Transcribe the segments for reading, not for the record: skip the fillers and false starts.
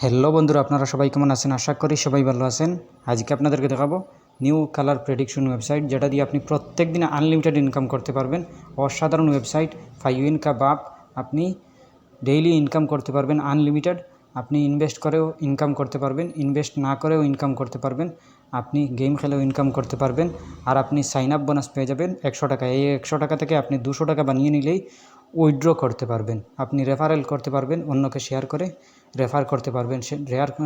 Hello বন্ধুরা, আপনারা সবাই কেমন আছেন? আশা করি সবাই ভালো আছেন। আজকে আপনাদেরকে দেখাবো নিউ কালার প্রেডিকশন ওয়েবসাইট, যেটা দিয়ে আপনি প্রত্যেক দিন আনলিমিটেড ইনকাম করতে পারবেন। অসাধারণ ওয়েবসাইট, ফাইউইন কা বাপ। আপনি ডেইলি ইনকাম করতে পারবেন আনলিমিটেড। আপনি ইনভেস্ট করেও ইনকাম করতে পারবেন, ইনভেস্ট না করেও ইনকাম করতে পারবেন, আপনি গেম খেলেও ইনকাম করতে পারবেন। আর আপনি সাইন আপ বোনাস পেয়ে যাবেন 100 টাকা। এই 100 টাকা থেকে আপনি 200 টাকা বানিয়ে নিলেই উইথড্র করতে পারবেন। আপনি রেফারেল করতে পারবেন, অন্যকে শেয়ার করে রেফার করতে পারবেন। সে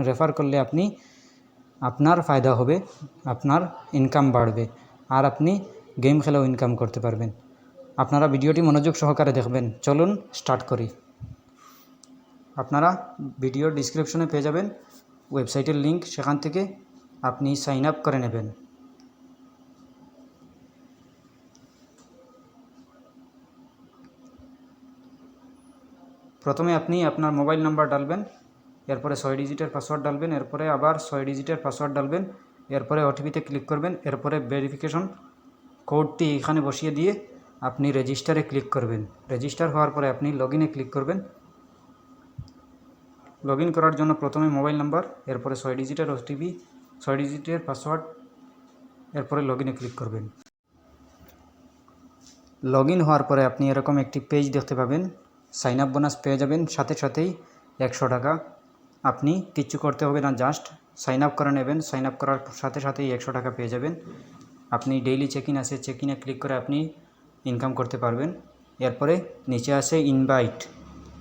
রেফার করলে আপনি আপনার ফায়দা হবে, আপনার ইনকাম বাড়বে, আর আপনি গেম খেলেও ইনকাম করতে পারবেন। আপনারা ভিডিওটি মনোযোগ সহকারে দেখবেন। চলুন স্টার্ট করি। আপনারা ভিডিওর ডিসক্রিপশনে পেয়ে যাবেন ওয়েবসাইটের লিঙ্ক, সেখান থেকে আপনি সাইন আপ করে নেবেন। প্রথমে আপনি আপনার মোবাইল নাম্বার ডালবেন, এরপরে 6 ডিজিটের পাসওয়ার্ড ডালবেন, এরপরে আবার 6 ডিজিটের পাসওয়ার্ড ডালবেন, এরপরে ওটিপিতে ক্লিক করবেন, এরপরে ভেরিফিকেশন কোডটি এখানে বসিয়ে দিয়ে আপনি রেজিস্টারে ক্লিক করবেন। রেজিস্টার হওয়ার পরে আপনি লগইনে ক্লিক করবেন। লগইন করার জন্য প্রথমে মোবাইল নাম্বার, এরপরে 6 ডিজিটের ওটিপি, 6 ডিজিটের পাসওয়ার্ড, এরপরে লগইনে ক্লিক করবেন। লগইন হওয়ার পরে আপনি এরকম একটি পেজ দেখতে পাবেন। সাইন আপ বোনাস পেয়ে যাবেন সাথে সাথেই 100 টাকা। আপনি কিচ্ছু করতে হবে না, জাস্ট সাইন আপ করে নেবেন। সাইন আপ করার সাথে সাথেই 100 টাকা পেয়ে যাবেন। আপনি ডেইলি চেক ইন আছে, চেক ইনে ক্লিক করে আপনি ইনকাম করতে পারবেন। এরপরে নিচে আসে ইনভাইট,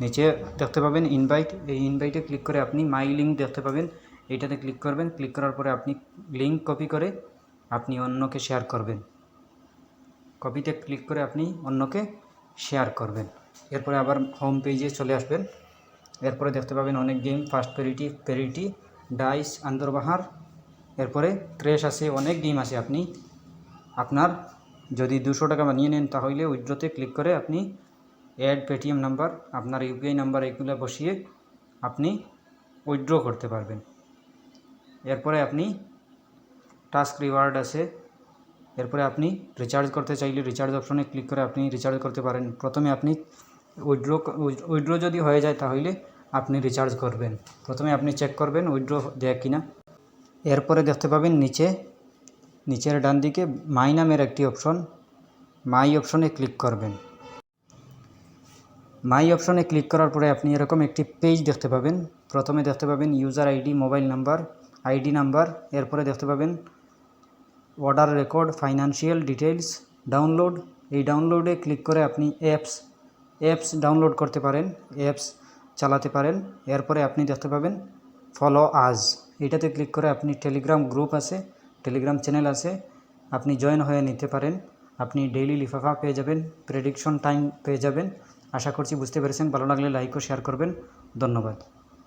নিচে দেখতে পাবেন ইনভাইট। এই ইনভাইটে ক্লিক করে আপনি মাই লিঙ্ক দেখতে পাবেন, এইটাতে ক্লিক করবেন। ক্লিক করার পরে আপনি লিঙ্ক কপি করে আপনি অন্যকে শেয়ার করবেন। কপিতে ক্লিক করে আপনি অন্যকে শেয়ার করবেন। এরপরে আবার হোম পেজে চলে আসবেন। এরপরে দেখতে পাবেন অনেক গেম, ফার্স্ট পেরিটি, ডাইস, আন্দরবাহার, এরপরে ক্র্যাশ আছে, অনেক গেম আছে। আপনি আপনার যদি 200 টাকা বানিয়ে নেন তাহলে উইথড্রতে ক্লিক করে আপনি অ্যাড পেটিএম নাম্বার, আপনার ইউপিআই নাম্বার এগুলো বসিয়ে আপনি উইথড্র করতে পারবেন। এরপরে আপনি টাস্ক রিওয়ার্ড আছে, এরপরে আপনি রিচার্জ করতে চাইলে রিচার্জ অপশনে ক্লিক করে আপনি রিচার্জ করতে পারেন। প্রথমে আপনি উইথড্র যদি হয়ে যায় তাহলে আপনি রিচার্জ করবেন। প্রথমে আপনি চেক করবেন উইথড্র দেয় কিনা। এরপরে দেখতে পাবেন নিচের ডান দিকে মাই নামের একটি অপশন, মাই অপশনে ক্লিক করবেন। মাই অপশনে ক্লিক করার পরে আপনি এরকম একটি পেজ দেখতে পাবেন। প্রথমে দেখতে পাবেন user ID, mobile number, ID number, এরপরে দেখতে পাবেন order record, financial details, download. এই ডাউনলোডে ক্লিক করে আপনি অ্যাপস ডাউনলোড করতে পারেন, অ্যাপস চালাতে পারেন। এরপরে আপনি দেখতে পাবেন ফলো আজ, এইটাতে ক্লিক করে আপনি টেলিগ্রাম গ্রুপ আছে, টেলিগ্রাম চ্যানেল আছে, আপনি জয়েন হয়ে নিতে পারেন। আপনি ডেইলি লিফাফা পেয়ে যাবেন, প্রেডিকশন টাইম পেয়ে যাবেন। আশা করছি বুঝতে পেরেছেন। ভালো লাগলে লাইক ও শেয়ার করবেন। ধন্যবাদ।